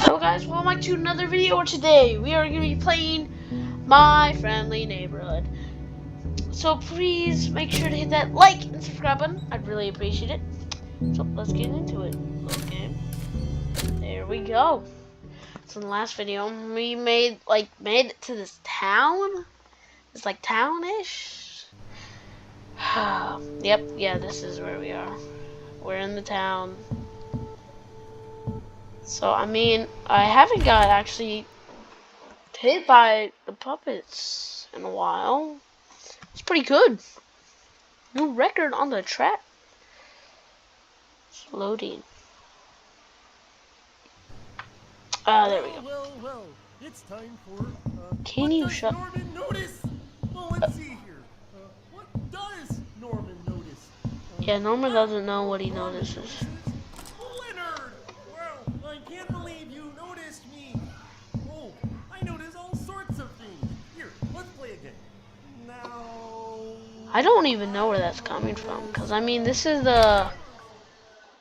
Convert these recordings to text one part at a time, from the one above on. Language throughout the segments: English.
Hello guys, welcome back to another video. Today we are going to be playing My Friendly Neighborhood. So please make sure to hit that like and subscribe button. I'd really appreciate it. So let's get into it. Okay, there we go. So in the last video we made it to this town. It's like townish. Yep, yeah, this is where we are. We're in the town. So, I mean, I haven't got actually hit by the puppets in a while. It's pretty good. New record on the track. It's loading. There we go. Well, it's time for, Can you shut? Norman notice? Well, let's see here. What does Norman notice? Yeah, Norman doesn't know what he notices. Leonard! Well, I can't believe you noticed me. Oh, I notice all sorts of things. Here, let's play again. Now... I don't even know where that's coming from, because, I mean, this is the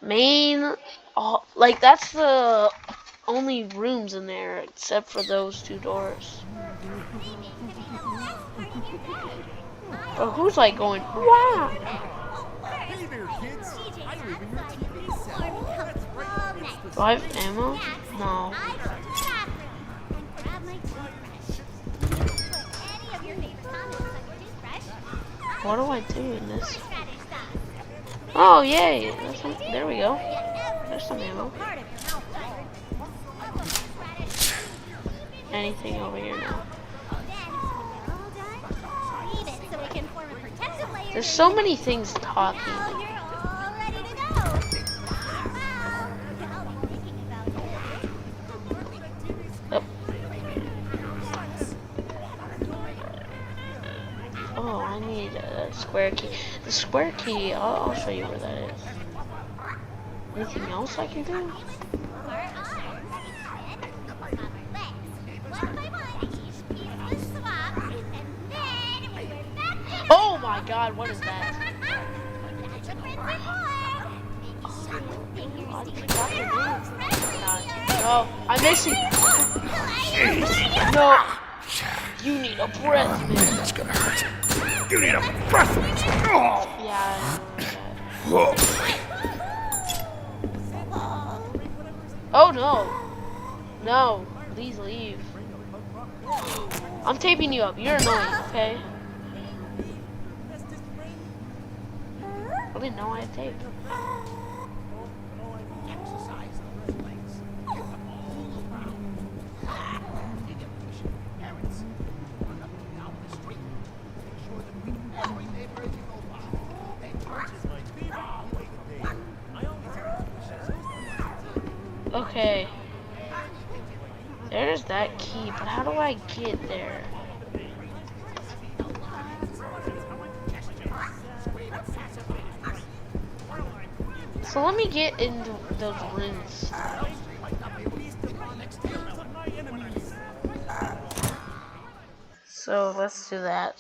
main, that's the only rooms in there, except for those two doors. But who's, like, going, wow? Hey there, kids. I live in your TV set. That's right. It's the Do I have ammo? No. What do I do in this? Oh, yay! There we go. There's some ammo. Anything over here now? There's so many things talking. Yep. Oh, I need a square key. The square key, I'll show you where that is. Anything else I can do? Oh my god, what is that? No, I'm missing. No, you need a breath mint. That's gonna hurt. You need a breath mint. Oh. Yeah, I know that. Oh no. No, please leave. I'm taping you up. You're annoying, okay? I didn't know I had tape. Okay. There's that key, but how do I get there? So let me get into those rooms. So let's do that.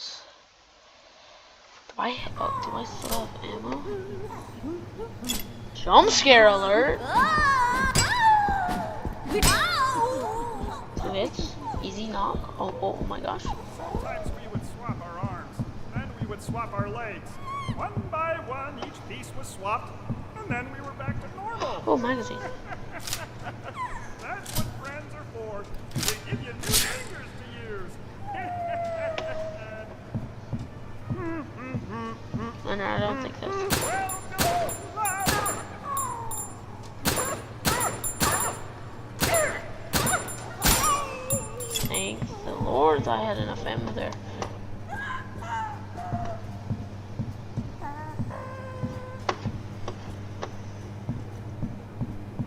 Do I still have ammo? Jump scare alert! 2 hits, easy knock. Oh my gosh. Sometimes we would swap our arms, then we would swap our legs. One by one, each piece was swapped, and then we were back to normal. Oh, magazine. That's what friends are for. They give you new fingers to use. And I don't think that's... Thank the Lord I had enough ammo there.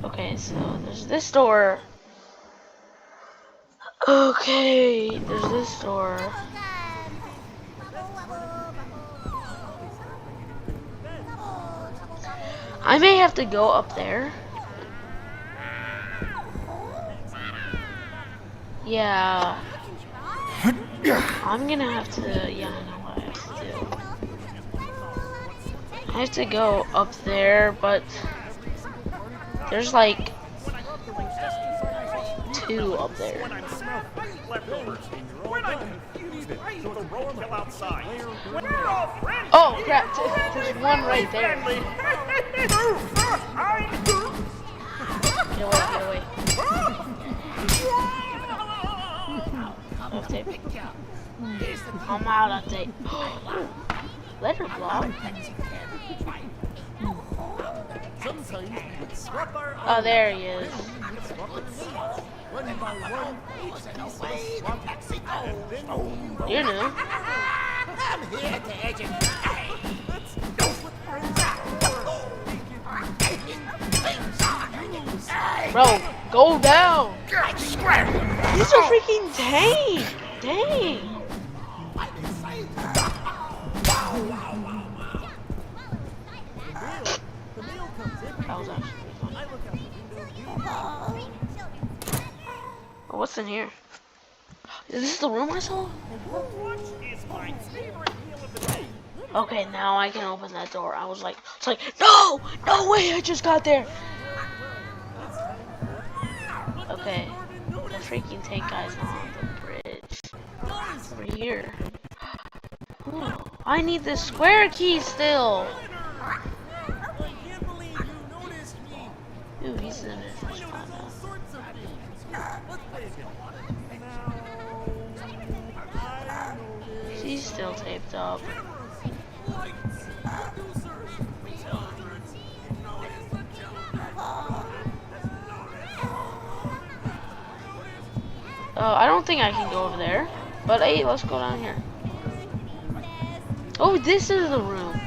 Okay, so there's this door. Okay, there's this door. I may have to go up there. Yeah. I'm gonna have to, yeah, I know what I have to do. I have to go up there, but there's like two up there. When I'm smelled, I eat leftovers. When I'm confused, I eat the roadkill outside. We're all friends. Oh crap! There's one right there. Get away! Duct tape. I'm out of tape. Letter block. Sometimes we would swap our Oh, there he is. swap it. One by one, each piece was swapped. And then You're new. I'm here to educate. let's go with friends. Bro, go down. I swear. These are freaking tame. Dang. I didn't say The mail comes every That was day. actually fun. I look out the window. Oh, what's in here? Is this the room I saw? What is my favorite meal of the day? Okay, now I can open that door. I was like, it's like, no, no way, I just got there. Okay, the freaking tank guy's on the bridge. Over here. Ooh, I need the square key still. I can't believe you noticed me. Ooh, he's in his I spot noticed all now. sorts of things. Let's play again. Now, I noticed She's still taped up. lights, producers, children. Notice the children. Oh, I don't think I can go over there. But hey, let's go down here. Oh, this is the room.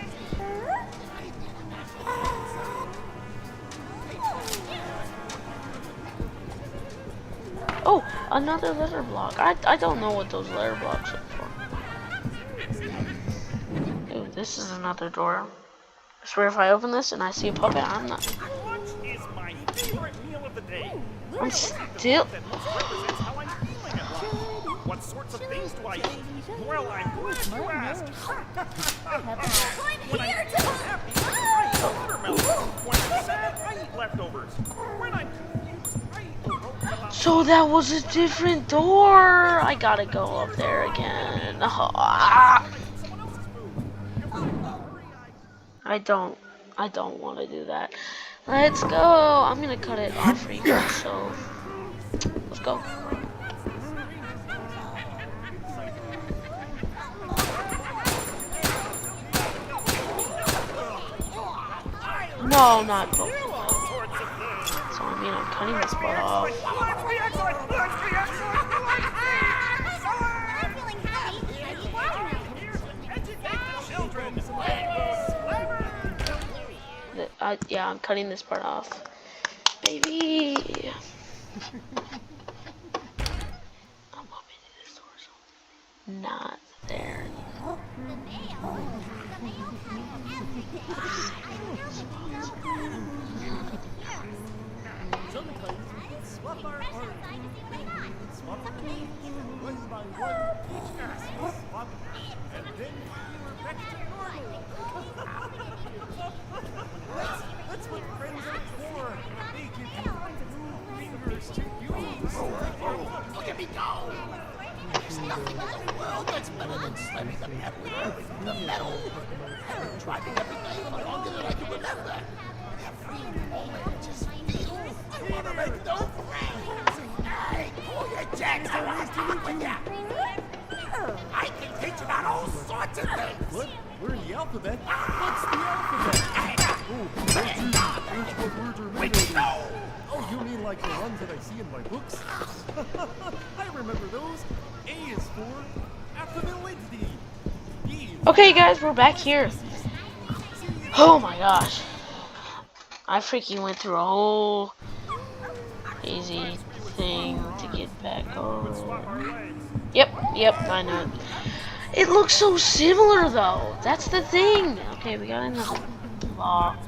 Oh, another letter block. I don't know what those letter blocks are for. Ooh, this is another door. I swear if I open this and I see a puppet, I'm not. What is my favorite meal of the day? I'm still. That most represents how I'm feeling at life. What sorts of things do I eat? Well, I'm glad you asked. When I'm happy, I eat watermelon. When I'm sad, I eat leftovers. When I'm confused, I eat the roadkill outside. So that was a different door. I gotta go up there again. Ah. I don't want to do that. Let's go. I'm gonna cut it off for you guys. So let's go. No, not both. So I mean, I'm cutting this part off. Let's be excellent! Let's be excellent! I'm feeling happy. I eat watermelon. Here's to educate the children. Yeah, I'm cutting this part off. Baby. I want me to do this door, so not there. The mail. The mail has everything. Sometimes we would swap our arms. Swap our names. One by one, each piece was swapped. And then we were back to normal. That's what friends are for. They give you new fingers to use. Look at me go. There's nothing in the world that's better than slamming the metal with everything. The metal. I've been driving every day for longer than I can remember. Every moment just feels. I want to make no friends. Hey, pull your jacks. I want to talk with ya. I can teach you about all sorts of things. What? We're in the alphabet? What's the alphabet? Oh, that's what words are made of. Oh, you mean like the ones that I see in my books? I remember those. A is for affability. B is Okay, guys, we're back here. Oh my gosh. I freaking went through a whole easy thing to get back over. Yep, I know it. It looks so similar though. That's the thing. Okay, we got another block.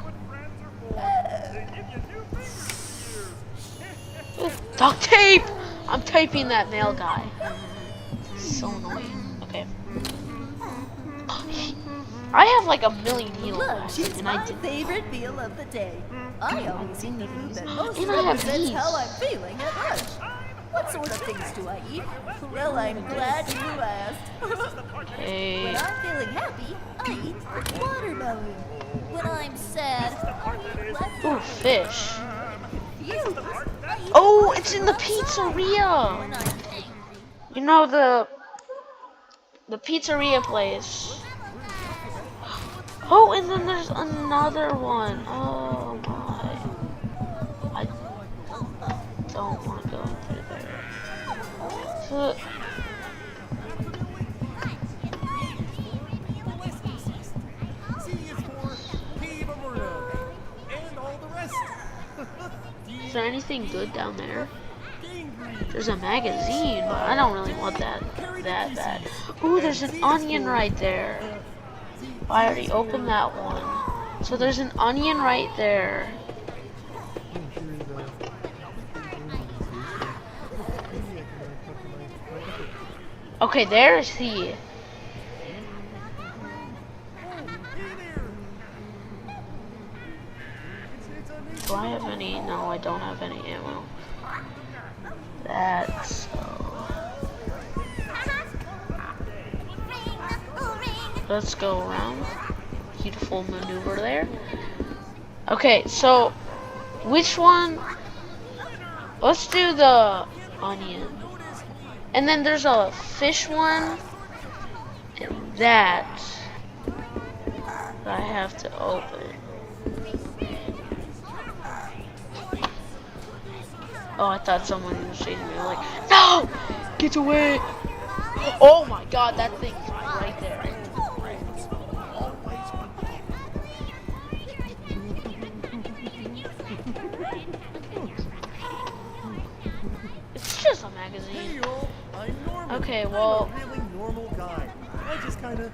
Ooh, duct tape! I'm taping that male guy. So annoying. Okay. I have like a million needle Lunch guys, is and I my did. favorite meal of the day. I always eat the food that most And I have represents these. how I'm feeling at lunch. what sort of things do I eat? Well, I'm glad you asked. Okay. When I'm feeling happy, I eat watermelon. When I'm sad, Ooh, fish. you. I eat Oh, it's in the pizzeria. when I'm angry. You know the pizzeria place. Oh, and then there's another one. Oh my. I don't want to go through there. So, C is for Cave of Murder. And all the rest. is there anything good down there? Gangrene. There's a magazine, but I don't really want that bad. Ooh, there's an onion right there. I already opened that one. So there's an onion right there. Okay, there's he. Do I have any? No, I don't have any ammo. That's let's go around. Beautiful maneuver there. Okay, so which one? Let's do the onion. And then there's a fish one. And that I have to open. Oh, I thought someone was chasing me. I'm like, no! Get away! Oh my god, that thing's right there. It's just a magazine. Hey y'all, I'm Norman. Okay, well, I'm a really normal guy. I just kind of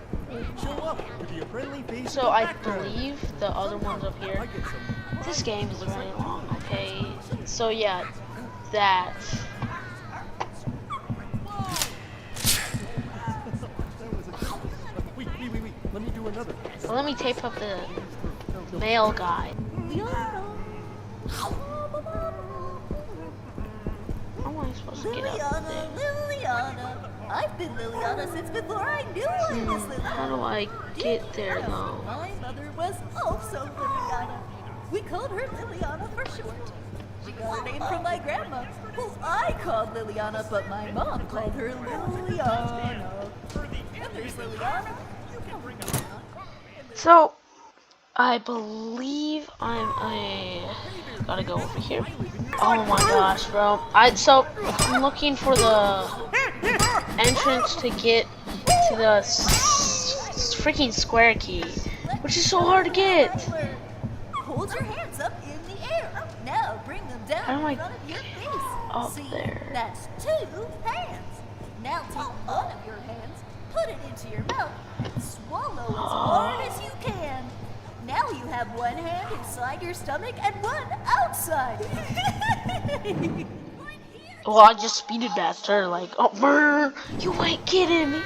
show up to be a friendly face. so in the I background. believe the other one's up I here. get some. This game is very long, okay? So yeah, that. That was a good one. Wait. Let me do another. So let me tape up the male guy. How am I supposed to get up there? Liliana. I've been Liliana since before I knew I was Liliana. How do I get there though? My mother was also Liliana. We called her Liliana for short. She got her name from my grandma, who I called Liliana, but my mom called her Liliana. And there's Liliana. You can bring her on. So I believe I gotta go over here. Oh my gosh, bro. I'm looking for the entrance to get to the freaking square key, which is so hard to get. Hold your hands up in the air. Now bring them down How do I in front of your face. up See, there? that's 2 hands. Now take one of your hands, put it into your mouth, and swallow as hard as you can. Now you have one hand inside your stomach and one outside. Well, I just speeded faster, like, oh, brr, you ain't kidding me.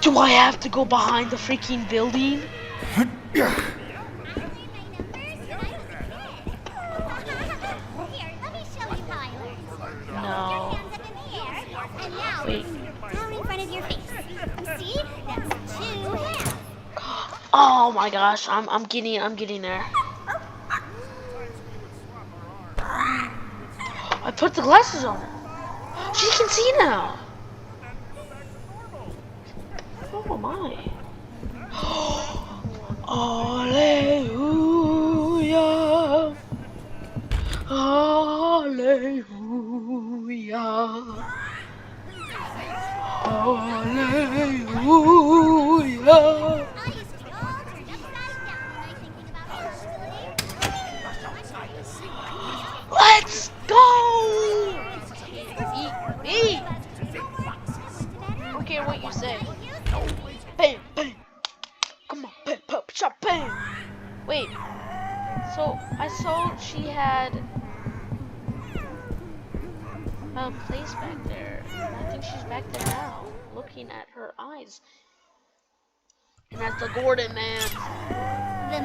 Do I have to go behind the freaking building? Here, let me show you how I learned. No. Your hands up in the air, and now Wait. down in front of your face. See? That's 2 hands. Oh my gosh, I'm getting there. I put the glasses on her. She can see now. Oh my. Hallelujah. Hallelujah. Hallelujah. I used to be all turned upside down when I thinking about possibility. Let's go. Eat. I don't care what you say. Bam, bam. Come on, bam, bam, shot, bam. Wait. So I saw she had a place back there. And I think she's back there now, looking at her eyes. And that's the Gordon man. The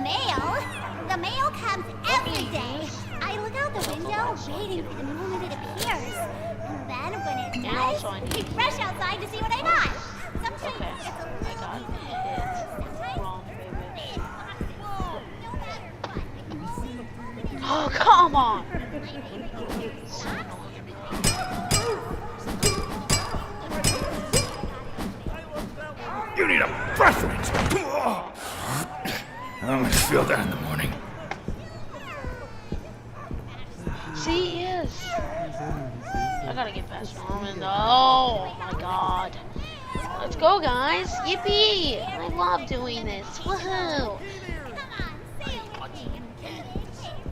mail comes every every day. I look out the window waiting for the moment it appears. And then when it And does, also I need I rush outside to see what I got. Sometimes Okay, it's a I little got easy. hit. Wrong, baby. Whoa, no matter what. Oh, come on! You need a preference. I always feel that in the morning. See, yes. I gotta get past Norman. Oh my god. Let's go, guys. Yippee! I love doing this. Woohoo!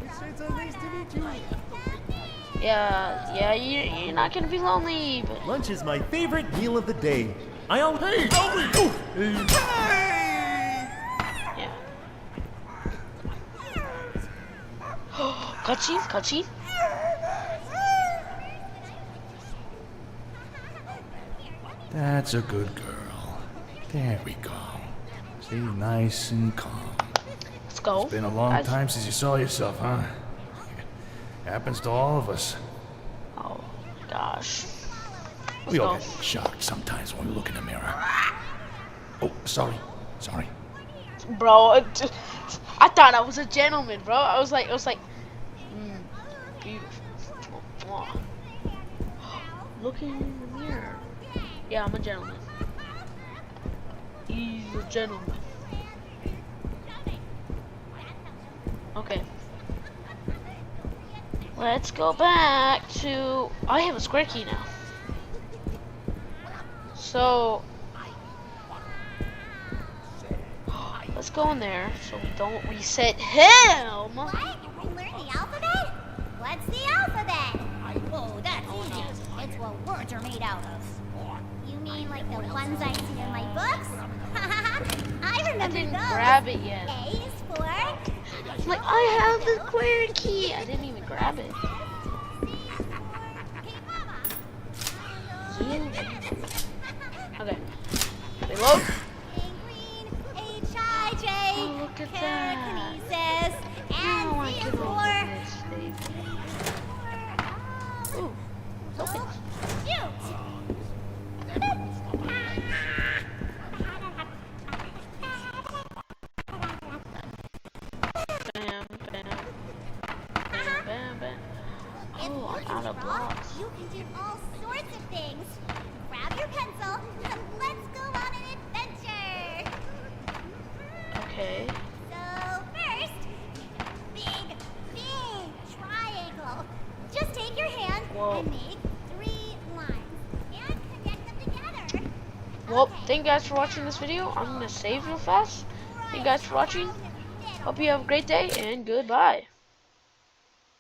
It's so nice to meet you. Yeah, you're not gonna be lonely, but Lunch is my favorite meal of the day. I always. Hey! yeah. Cutscene, cutscene. That's a good girl. There we go. Stay nice and calm. Let's go. Been a long Guys. time since you saw yourself, huh? Happens to all of us. Oh my gosh. We all go. get shocked sometimes when we look in the mirror. Oh, sorry. Sorry. Bro, I thought I was a gentleman, bro. I was like, beautiful. Mwah. Looking in the mirror. Yeah, I'm a gentleman. He's a gentleman. Okay. Let's go back to... I have a square key now. So... let's go in there so we don't reset him. What? Learn the alphabet? What's the alphabet? Oh, that's easy. It's what words are made out of. You mean like the ones I see in my books? I remember I didn't those. grab it yet. A is for... I'm like, I have the square key. I didn't even grab it. Okay. Reload. Green, H-I-J, Oh, look at that. telekinesis, and Now I C can is for... open this, baby. Ooh, it's open. Shoot! Bam, bam. Bam, bam, bam. Oh, I'm out of blocks. You can do all sorts of things. Grab your pencil and let's go on an adventure. Okay. So first, big triangle. Just take your hand Whoa. and make 3 lines and connect them together. Well, thank you guys for watching this video. I'm gonna save real fast. Thank you guys for watching. Hope you have a great day and goodbye.